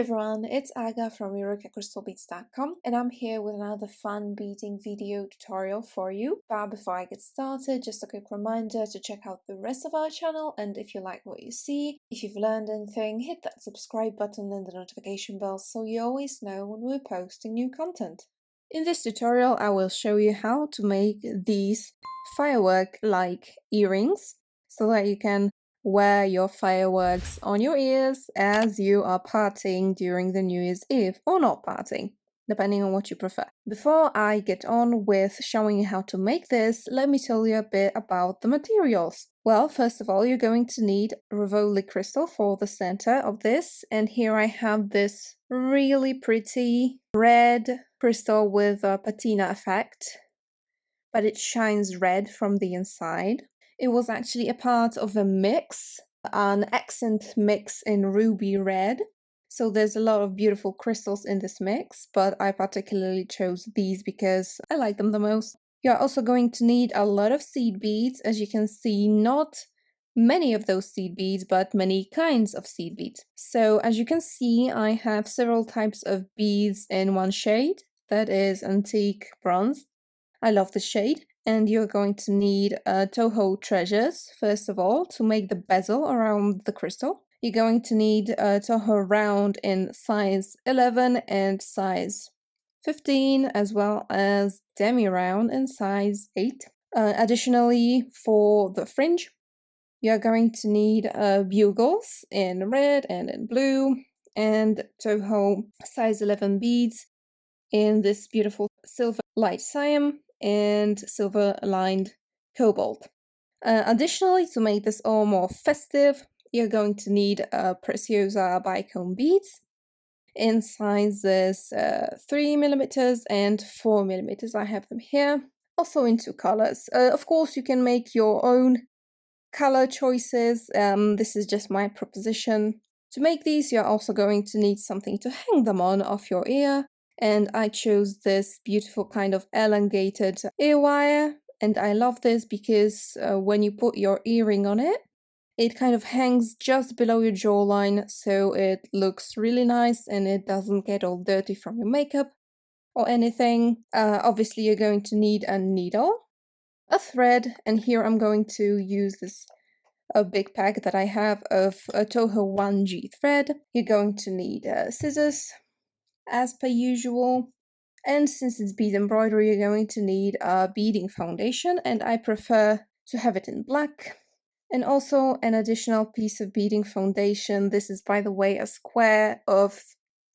everyone, it's Aga from EurekaCrystalBeads.com and I'm here with another fun beading video tutorial for you. But before I get started, just a quick reminder to check out the rest of our channel, and if you like what you see, if you've learned anything, hit that subscribe button and the notification bell so you always know when we're posting new content. In this tutorial I will show you how to make these firework-like earrings so that you can wear your fireworks on your ears as you are partying during the New Year's Eve, or not partying, depending on what you prefer. Before I get on with showing you how to make this, let me tell you a bit about the materials. Well, first of all, you're going to need Rivoli crystal for the center of this, and here I have this really pretty red crystal with a patina effect, but it shines red from the inside. It was actually a part of a mix, an accent mix in ruby red. So there's a lot of beautiful crystals in this mix, but I particularly chose these because I like them the most. You're also going to need a lot of seed beads. As you can see, not many of those seed beads, but many kinds of seed beads. So as you can see, I have several types of beads in one shade. That is antique bronze. I love the shade. And you're going to need Toho Treasures, first of all, to make the bezel around the crystal. You're going to need Toho Round in size 11 and size 15, as well as Demi Round in size 8. Additionally, for the fringe, you're going to need bugles in red and in blue, and Toho size 11 beads in this beautiful silver light cyan and silver lined cobalt. Additionally, to make this all more festive, you're going to need Preciosa bicone beads in sizes 3mm and 4mm. I have them here, also in two colors. Of course, you can make your own color choices. This is just my proposition. To make these, you're also going to need something to hang them on off your ear. And I chose this beautiful kind of elongated ear wire, and I love this because when you put your earring on it, it kind of hangs just below your jawline, so it looks really nice and it doesn't get all dirty from your makeup or anything. Obviously you're going to need a needle, a thread, and here I'm going to use this a big pack that I have of Toho 1G thread. You're going to need scissors, as per usual, and since it's bead embroidery, you're going to need a beading foundation, and I prefer to have it in black. And also an additional piece of beading foundation. This is, by the way, a square of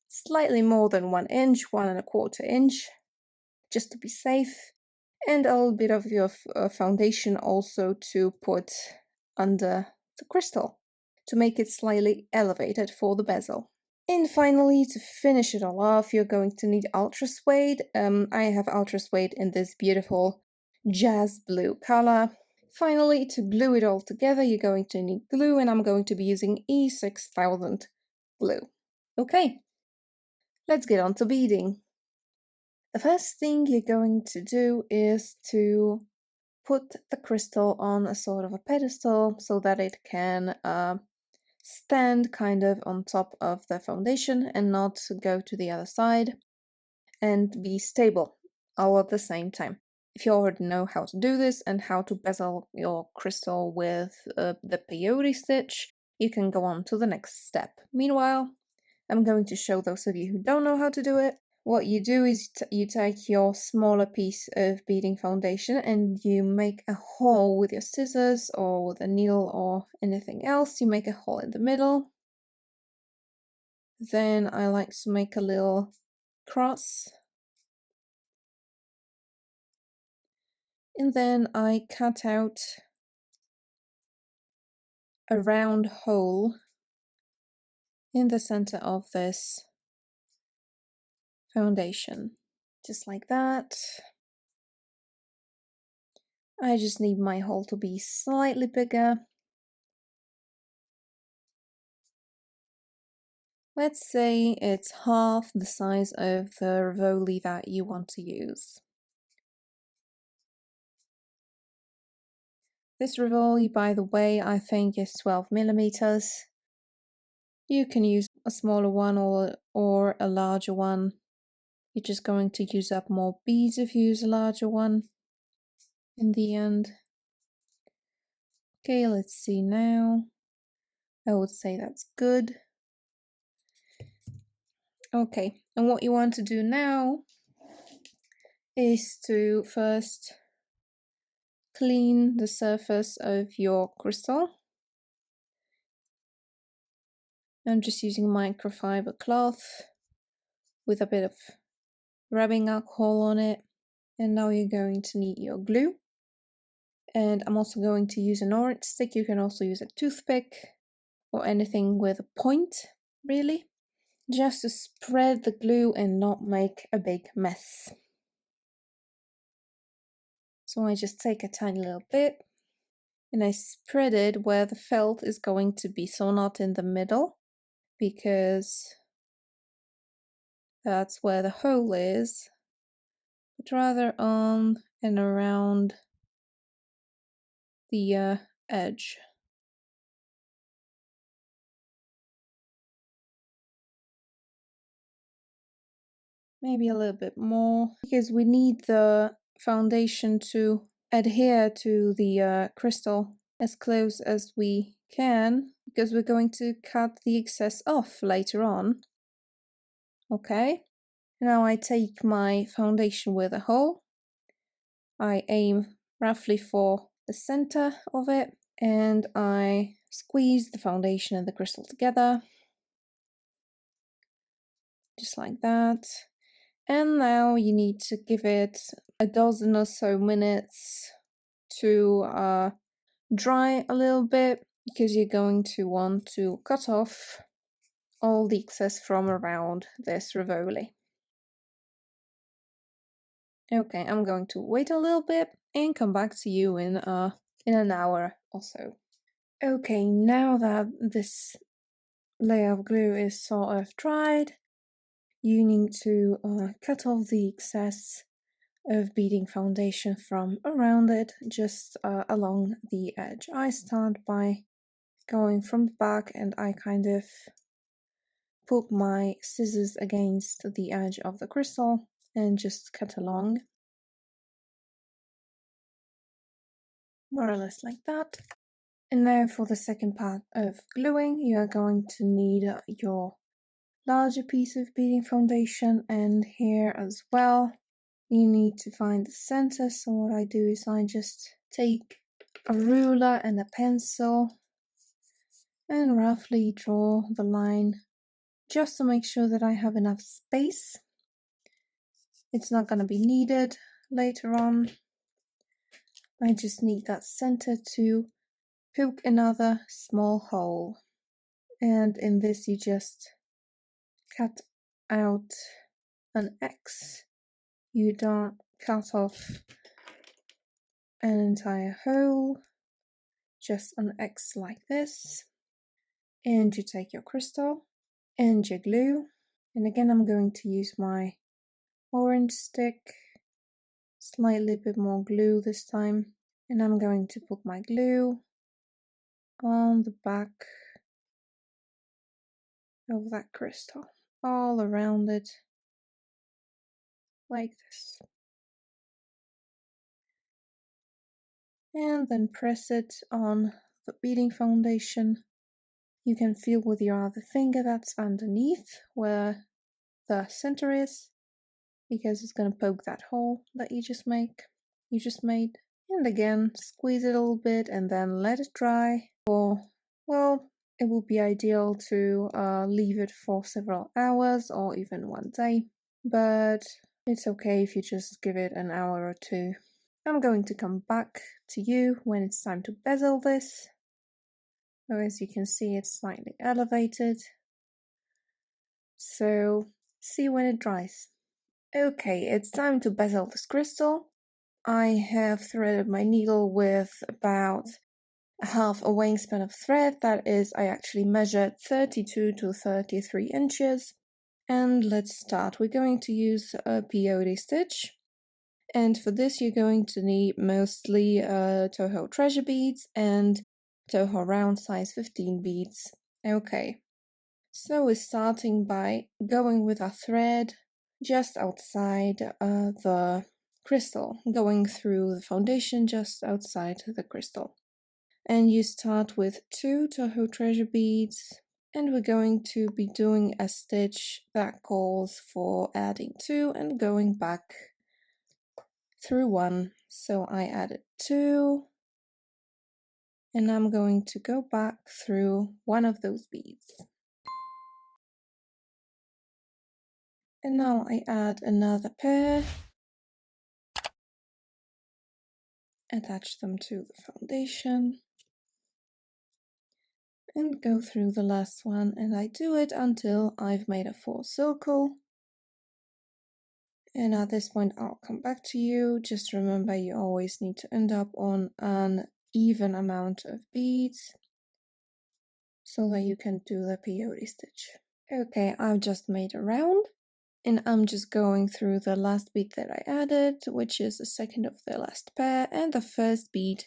slightly more than 1 inch, 1¼ inch, just to be safe, and a little bit of your foundation also to put under the crystal to make it slightly elevated for the bezel. And finally, to finish it all off, you're going to need ultra suede. I have ultra suede in this beautiful jazz blue color. Finally, to glue it all together, you're going to need glue, and I'm going to be using E6000 glue. Okay, let's get on to beading. The first thing you're going to do is to put the crystal on a sort of a pedestal so that it can stand kind of on top of the foundation and not go to the other side, and be stable all at the same time. If you already know how to do this and how to bezel your crystal with the peyote stitch, you can go on to the next step. Meanwhile, I'm going to show those of you who don't know how to do it. What you do is you take your smaller piece of beading foundation and you make a hole with your scissors or with a needle or anything else. You make a hole in the middle. Then I like to make a little cross. And then I cut out a round hole in the center of this foundation. Just like that. I just need my hole to be slightly bigger. Let's say it's half the size of the Rivoli that you want to use. This Rivoli, by the way, I think is 12mm. You can use a smaller one or a larger one. You're just going to use up more beads if you use a larger one in the end. Okay, let's see now. I would say that's good. Okay, and what you want to do now is to first clean the surface of your crystal. I'm just using microfiber cloth with a bit of rubbing alcohol on it. And now you're going to need your glue. And I'm also going to use an orange stick. You can also use a toothpick or anything with a point, really. Just to spread the glue and not make a big mess. So I just take a tiny little bit and I spread it where the felt is going to be, so not in the middle, because that's where the hole is, but rather on and around the edge. Maybe a little bit more, because we need the foundation to adhere to the crystal as close as we can, because we're going to cut the excess off later on. Okay, now I take my foundation with a hole. I aim roughly for the center of it, and I squeeze the foundation and the crystal together, just like that. And now you need to give it a dozen or so minutes to dry a little bit, because you're going to want to cut off all the excess from around this Rivoli. Okay, I'm going to wait a little bit and come back to you in an hour or so. Okay, now that this layer of glue is sort of dried, you need to cut off the excess of beading foundation from around it, just along the edge. I start by going from the back and I kind of put my scissors against the edge of the crystal and just cut along, more or less like that. And now for the second part of gluing, you are going to need your larger piece of beading foundation, and here as well you need to find the center. So what I do is I just take a ruler and a pencil and roughly draw the line, just to make sure that I have enough space. It's not going to be needed later on. I just need that center to poke another small hole, and in this you just cut out an X. You don't cut off an entire hole, just an X like this. And you take your crystal and your glue, and again I'm going to use my orange stick, slightly bit more glue this time, and I'm going to put my glue on the back of that crystal, all around it, like this. And then press it on the beading foundation. You can feel with your other finger that's underneath where the center is, because it's going to poke that hole that you just made. And again, squeeze it a little bit and then let it dry. Or, well, it would be ideal to leave it for several hours or even one day, but it's okay if you just give it an hour or two. I'm going to come back to you when it's time to bezel this. So as you can see, it's slightly elevated. So see when it dries. Okay, it's time to bezel this crystal. I have threaded my needle with about half a wingspan of thread. That is, I actually measured 32 to 33 inches. And let's start. We're going to use a peyote stitch. And for this you're going to need mostly Toho Treasure beads and Toho round size 15 beads. Okay, So we're starting by going with our thread just outside the crystal, going through the foundation just outside the crystal. And you start with 2 Toho Treasure beads, and we're going to be doing a stitch that calls for adding 2 and going back through 1. So I added 2, and I'm going to go back through one of those beads. And now I add another pair, attach them to the foundation, and go through the last one, and I do it until I've made a full circle. And at this point I'll come back to you. Just remember, you always need to end up on an even amount of beads so that you can do the peyote stitch. Okay, I've just made a round, and I'm just going through the last bead that I added, which is the second of the last pair and the first bead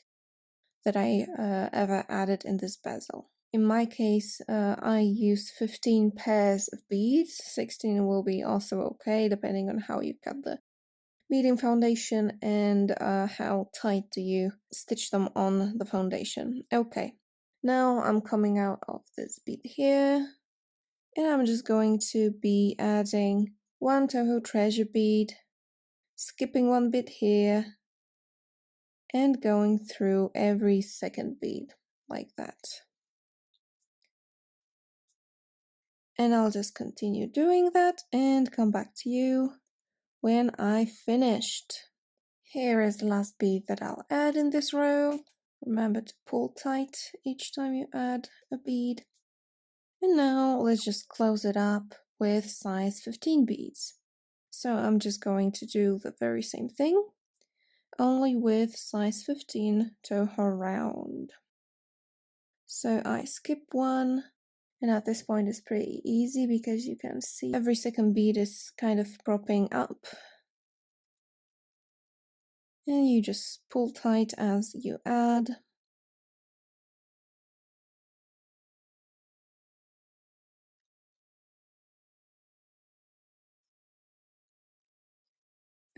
that I ever added in this bezel. In my case, I used 15 pairs of beads. 16 will be also okay, depending on how you cut the beading foundation and how tight do you stitch them on the foundation. Okay, now I'm coming out of this bead here, and I'm just going to be adding 1 Toho Treasure bead, skipping 1 bead here, and going through every second bead like that. And I'll just continue doing that and come back to you when I finished. Here is the last bead that I'll add in this row. Remember to pull tight each time you add a bead. And now let's just close it up with size 15 beads. So I'm just going to do the very same thing, only with size 15 Toho round. So I skip 1, and at this point it's pretty easy because you can see every second bead is kind of propping up. And you just pull tight as you add.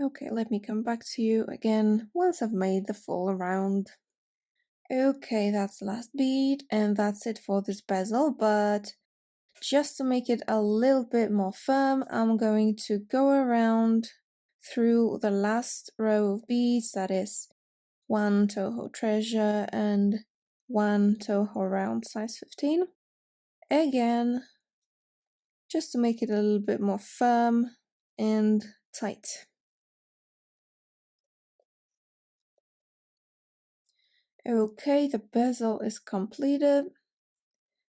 Okay, let me come back to you again once I've made the full round. Okay, that's the last bead, and that's it for this bezel, but just to make it a little bit more firm, I'm going to go around through the last row of beads, that is 1 Toho Treasure and 1 Toho round size 15. Again, just to make it a little bit more firm and tight. Okay, the bezel is completed.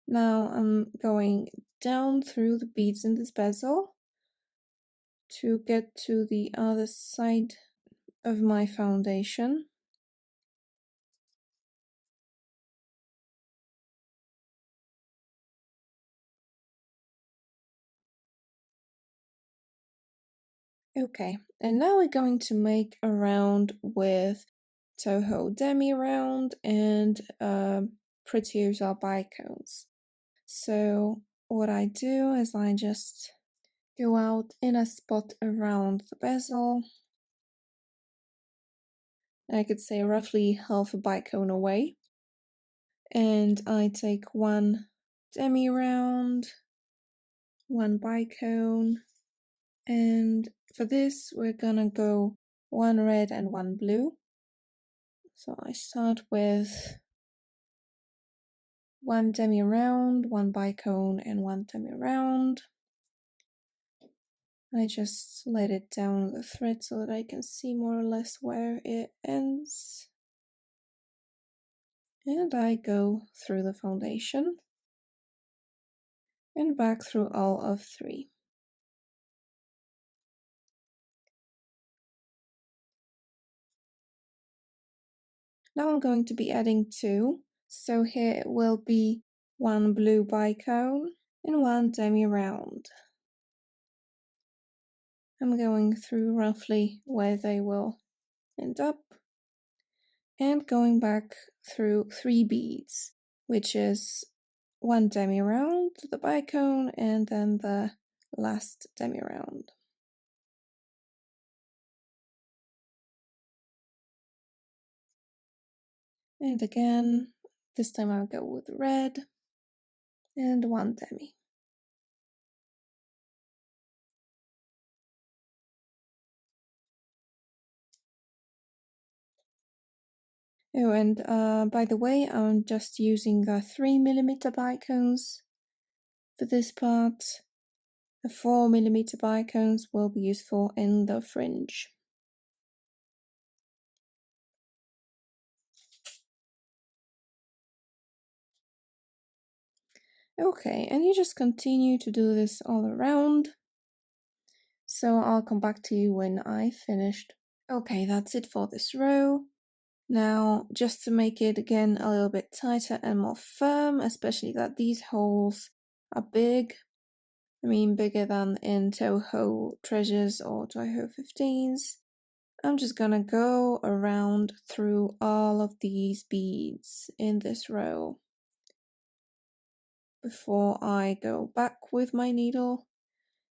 Now I'm going down through the beads in this bezel to get to the other side of my foundation. Okay, and now we're going to make a round with Toho Demis round and Preciosa bicones. So what I do is I just go out in a spot around the bezel. I could say roughly half a bicone away. And I take 1 demi round, 1 bicone, and for this we're gonna go 1 red and 1 blue. So I start with 1 demi round, 1 bicone, and 1 demi round. I just let it down the thread so that I can see more or less where it ends. And I go through the foundation and back through all of 3. Now I'm going to be adding 2. So here it will be 1 blue bicone and 1 demi round. I'm going through roughly where they will end up and going back through 3 beads, which is one demi round to the bicone and then the last demi round. And again, this time I'll go with red and one demi. Oh, and by the way, I'm just using 3mm bicones for this part. The 4mm bicones will be useful in the fringe. Okay, and you just continue to do this all around. So I'll come back to you when I finished. Okay, that's it for this row. Now, just to make it again a little bit tighter and more firm, especially that these holes are big. I mean, bigger than in Toho Treasures or Toho 15s. I'm just gonna go around through all of these beads in this row before I go back with my needle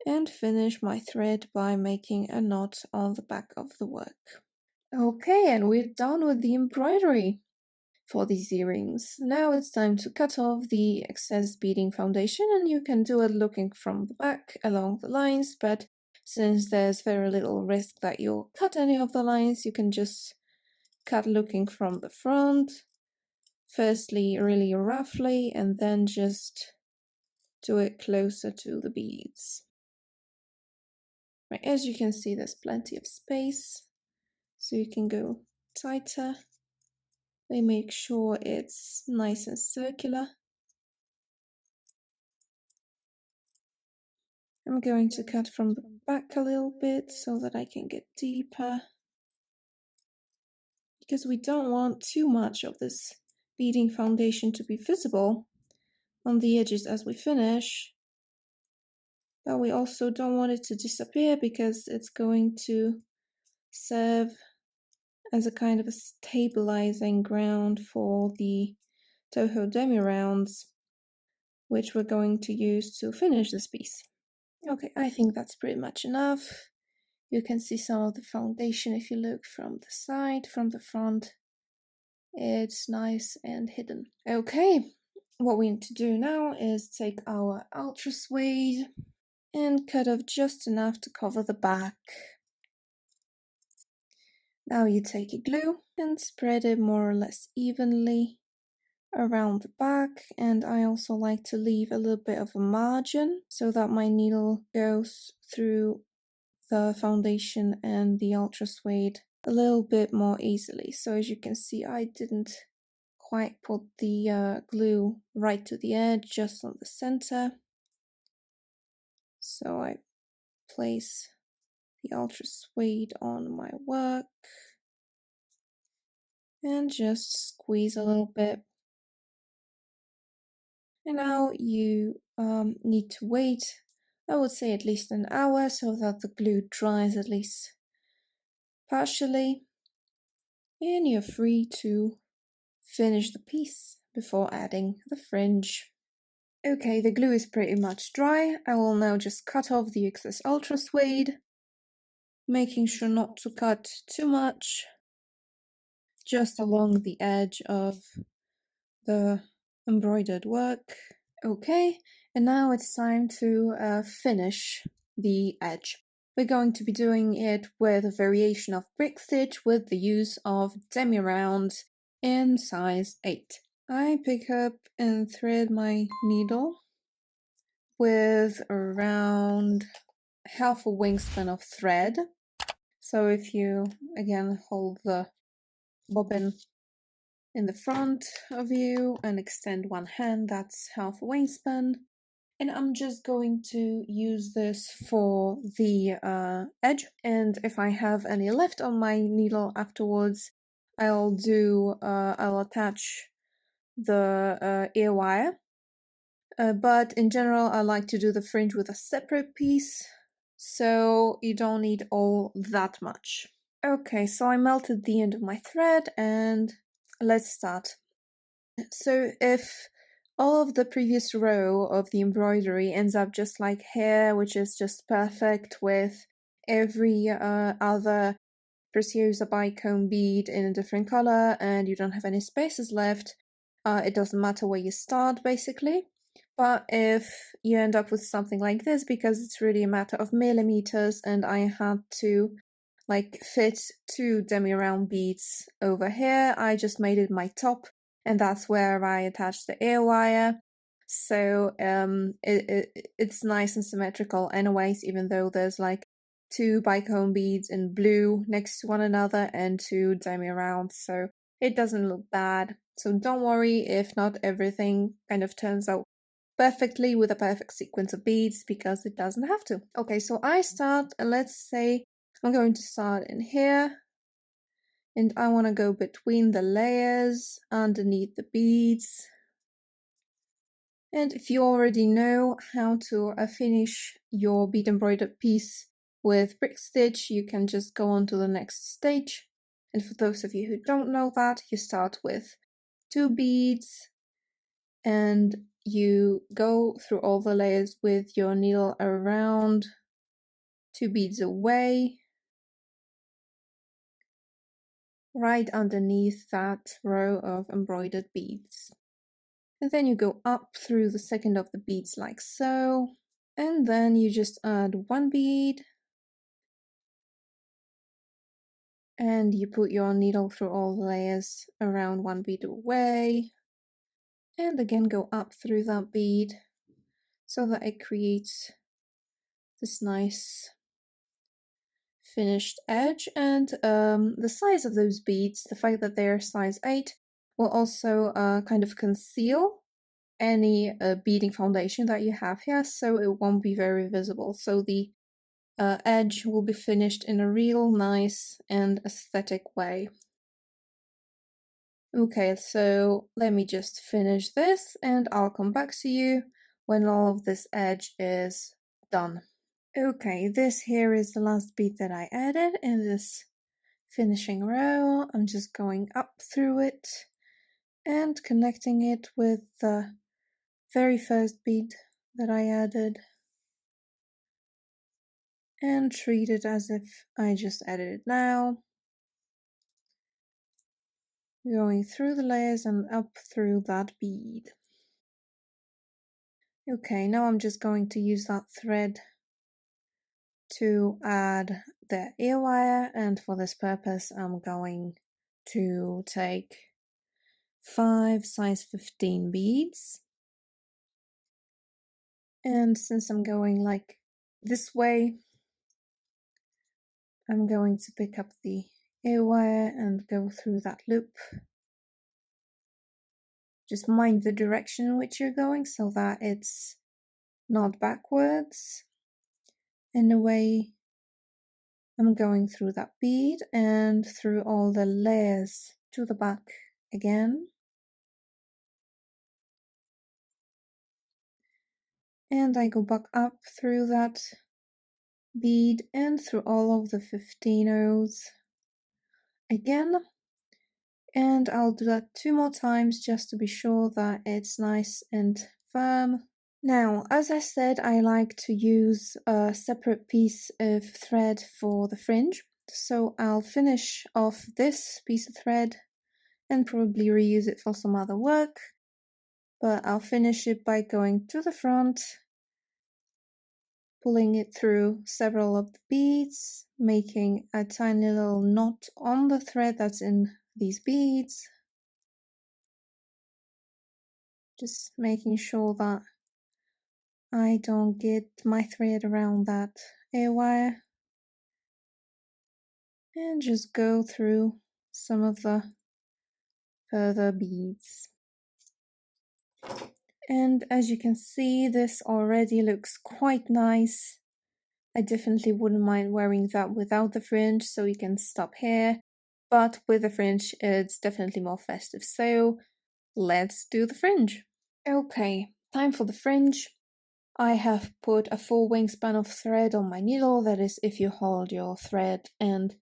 and finish my thread by making a knot on the back of the work. Okay, and we're done with the embroidery for these earrings. Now it's time to cut off the excess beading foundation, and you can do it looking from the back along the lines, but since there's very little risk that you'll cut any of the lines, you can just cut looking from the front, firstly really roughly, and then just do it closer to the beads. Right, as you can see, there's plenty of space, so you can go tighter. They make sure it's nice and circular. I'm going to cut from the back a little bit so that I can get deeper, because we don't want too much of this beading foundation to be visible on the edges as we finish, but we also don't want it to disappear because it's going to serve as a kind of a stabilizing ground for the Toho Demi rounds, which we're going to use to finish this piece. Okay, I think that's pretty much enough. You can see some of the foundation if you look from the side, from the front. It's nice and hidden. Okay, what we need to do now is take our ultra suede and cut off just enough to cover the back. Now you take your glue and spread it more or less evenly around the back, and I also like to leave a little bit of a margin so that my needle goes through the foundation and the ultra suede a little bit more easily. So as you can see, I didn't quite put the glue right to the edge, just on the center. So I place the ultra suede on my work and just squeeze a little bit. And now you need to wait, I would say at least an hour, so that the glue dries at least partially, and you're free to finish the piece before adding the fringe. Okay, the glue is pretty much dry. I will now just cut off the excess ultra suede, making sure not to cut too much, just along the edge of the embroidered work. Okay, and now it's time to finish the edge. We're going to be doing it with a variation of brick stitch with the use of demi rounds in size 8. I pick up and thread my needle with around half a wingspan of thread. So if you again hold the bobbin in the front of you and extend one hand, that's half a wingspan. And I'm just going to use this for the edge, and if I have any left on my needle afterwards, I'll attach the ear wire. But in general, I like to do the fringe with a separate piece, so you don't need all that much. Okay, so I melted the end of my thread and let's start. So if all of the previous row of the embroidery ends up just like here, which is just perfect with every other Preciosa bicone bead in a different color, and you don't have any spaces left. It doesn't matter where you start, basically. But if you end up with something like this, because it's really a matter of millimeters, and I had to like fit 2 demi-round beads over here, I just made it my top, and that's where I attached the ear wire. So it's nice and symmetrical anyways, even though there's like 2 bicone beads in blue next to one another and 2 demi-rounds, so it doesn't look bad. So don't worry if not everything kind of turns out perfectly with a perfect sequence of beads, because it doesn't have to. Okay, so I start, let's say I'm going to start in here, and I want to go between the layers underneath the beads. And if you already know how to finish your bead embroidered piece with brick stitch, you can just go on to the next stage. And for those of you who don't know that, you start with 2 beads and you go through all the layers with your needle around 2 beads away, right underneath that row of embroidered beads. And then you go up through the second of the beads like so, and then you just add 1 bead, and you put your needle through all the layers around 1 bead away, and again go up through that bead so that it creates this nice finished edge. And the size of those beads, the fact that they're size 8, will also kind of conceal any beading foundation that you have here, so it won't be very visible. So the edge will be finished in a real nice and aesthetic way. Okay, so let me just finish this and I'll come back to you when all of this edge is done. Okay, this here is the last bead that I added in this finishing row. I'm just going up through it and connecting it with the very first bead that I added, and treat it as if I just added it now. Going through the layers and up through that bead. Okay, now I'm just going to use that thread to add the ear wire, and for this purpose I'm going to take 5 size 15 beads, and since I'm going like this way, I'm going to pick up the ear wire and go through that loop. Just mind the direction in which you're going so that it's not backwards. In a way, I'm going through that bead and through all the layers to the back again. And I go back up through that bead and through all of the 15 rows again. And I'll do that 2 more times just to be sure that it's nice and firm. Now, as I said, I like to use a separate piece of thread for the fringe. So I'll finish off this piece of thread and probably reuse it for some other work. But I'll finish it by going to the front, pulling it through several of the beads, making a tiny little knot on the thread that's in these beads. Just making sure that I don't get my thread around that ear wire. And just go through some of the further beads. And as you can see, this already looks quite nice. I definitely wouldn't mind wearing that without the fringe, so you can stop here. But with the fringe, it's definitely more festive. So let's do the fringe. Okay, time for the fringe. I have put a full wingspan of thread on my needle, that is if you hold your thread and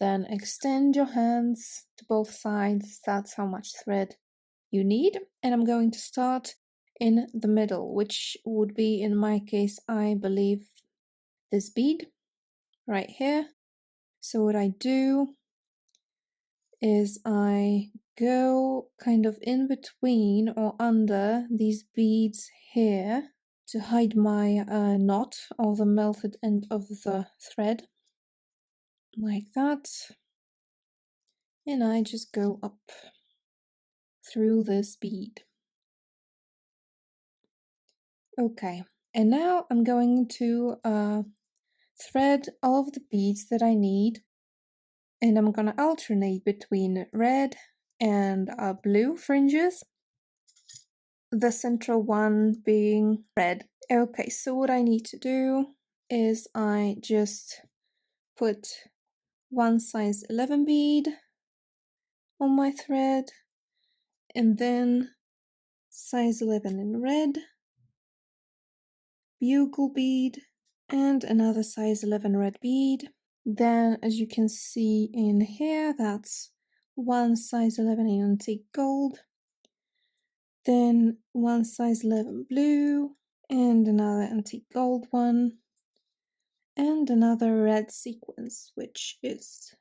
then extend your hands to both sides, that's how much thread you need. And I'm going to start in the middle, which would be, in my case, I believe, this bead right here. So what I do is I go kind of in between or under these beads here to hide my knot or the melted end of the thread, like that. And I just go up through this bead. Okay, and now I'm going to thread all of the beads that I need, and I'm gonna alternate between red and blue fringes, the central one being red. Okay, so what I need to do is I just put one size 11 bead on my thread, and then size 11 in red, bugle bead, and another size 11 red bead. Then, as you can see in here, that's one size 11 in antique gold, then one size 11 blue, and another antique gold one, and another red sequence, which is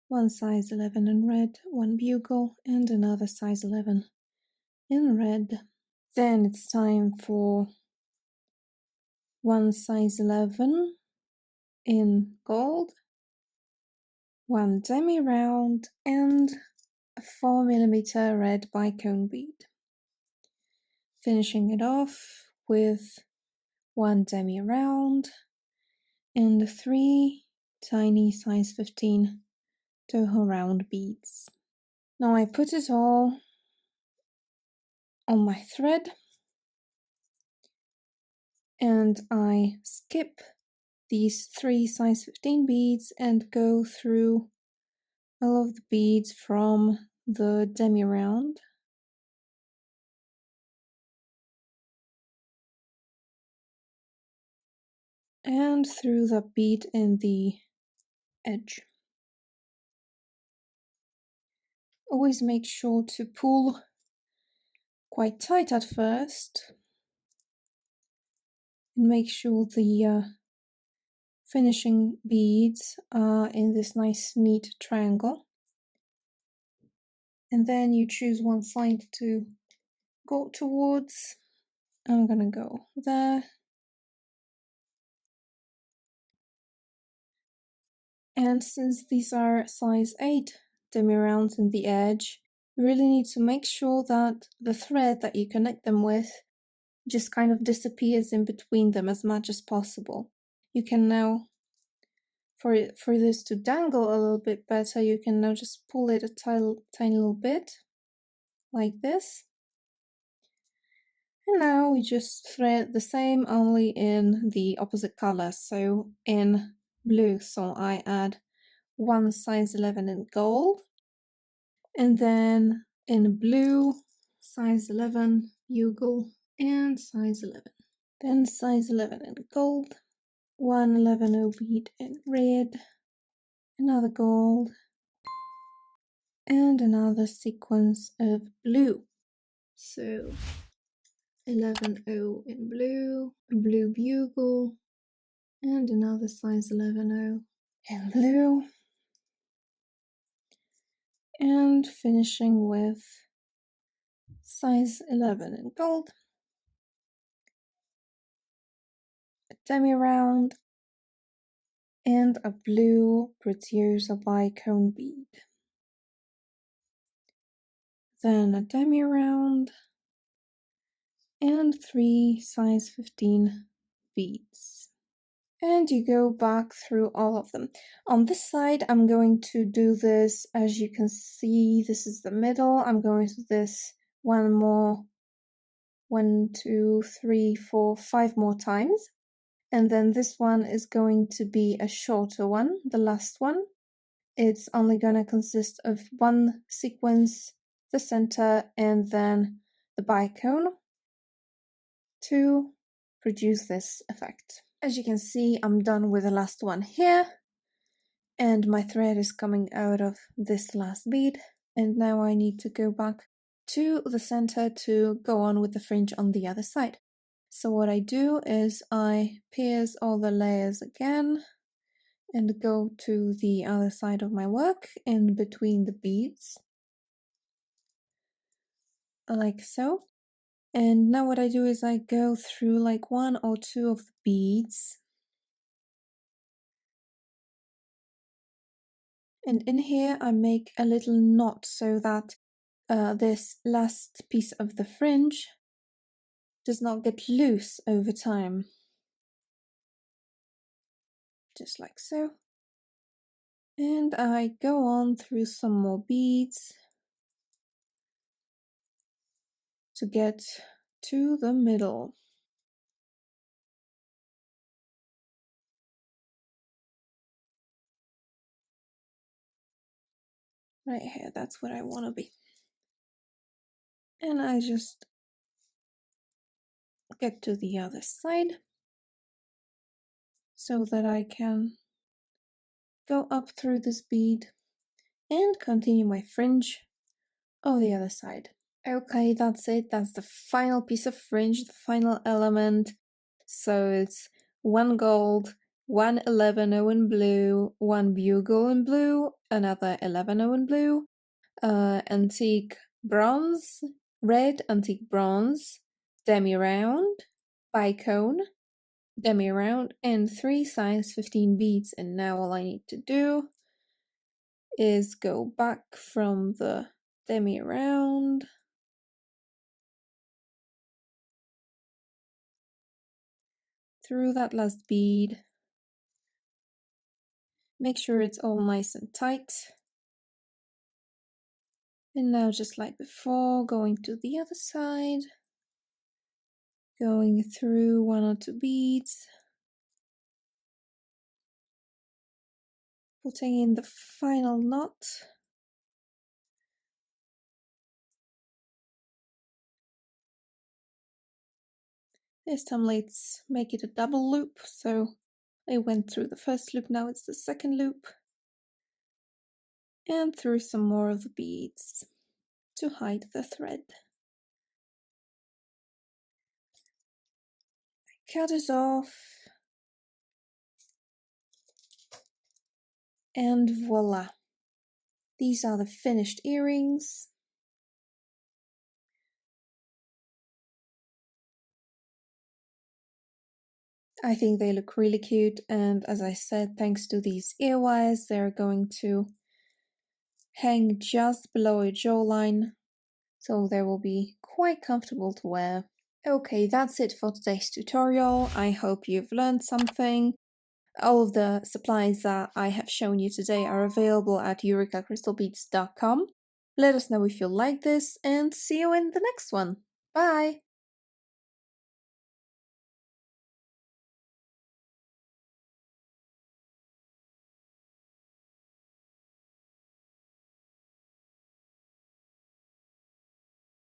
one size 11 in red, one bugle, and another size 11 in red. Then it's time for one size 11 in gold, one demi-round, and a 4mm red bicone bead. Finishing it off with one demi-round and 3 tiny size 15 Toho round beads. Now I put it all on my thread and I skip these 3 size 15 beads and go through all of the beads from the demi-round. And through the bead in the edge. Always make sure to pull quite tight at first and make sure the finishing beads are in this nice neat triangle, and then you choose one side to go towards. I'm gonna go there, and since these are size 8 demi-rounds in the edge, you really need to make sure that the thread that you connect them with just kind of disappears in between them as much as possible. You can now, for this to dangle a little bit better, you can now just pull it a tiny little bit, like this. And now we just thread the same, only in the opposite color, so in blue. So I add one size 11 in gold, and then in blue, size 11 bugle, and size 11. Then size 11 in gold, one 11 bead in red, another gold, and another sequence of blue. So 11 in blue, blue bugle, and another size 11 in blue, and finishing with size 11 in gold, a demi-round, and a blue Preciosa bicone bead. Then a demi-round, and 3 size 15 beads. And you go back through all of them. On this side, I'm going to do this, as you can see, this is the middle. I'm going to do this one more, 1, 2, 3, 4, 5 more times. And then this one is going to be a shorter one, the last one. It's only going to consist of one sequence, the center, and then the bicone to produce this effect. As you can see, I'm done with the last one here, and my thread is coming out of this last bead, and now I need to go back to the center to go on with the fringe on the other side. So what I do is I pierce all the layers again and go to the other side of my work in between the beads, like so. And now what I do is I go through like one or two of the beads, and in here I make a little knot so that this last piece of the fringe does not get loose over time. Just like so. And I go on through some more beads to get to the middle. Right here, that's where I want to be. And I just get to the other side so that I can go up through this bead and continue my fringe on the other side. Okay, that's it. That's the final piece of fringe, the final element. So it's one gold, one 11-0 in blue, one bugle in blue, another 11-0 in blue, antique bronze, red antique bronze, demi-round, bicone, demi-round, and 3 size 15 beads. And now all I need to do is go back from the demi-round through that last bead. Make sure it's all nice and tight. And now, just like before, going to the other side, going through one or two beads, putting in the final knot. This time let's make it a double loop, so I went through the first loop, now it's the second loop, and through some more of the beads to hide the thread. Cut it off, and voila! These are the finished earrings. I think they look really cute, and as I said, thanks to these ear wires, they're going to hang just below your jawline, so they will be quite comfortable to wear. Okay, that's it for today's tutorial. I hope you've learned something. All of the supplies that I have shown you today are available at eurekacrystalbeads.com. Let us know if you like this, and see you in the next one. Bye!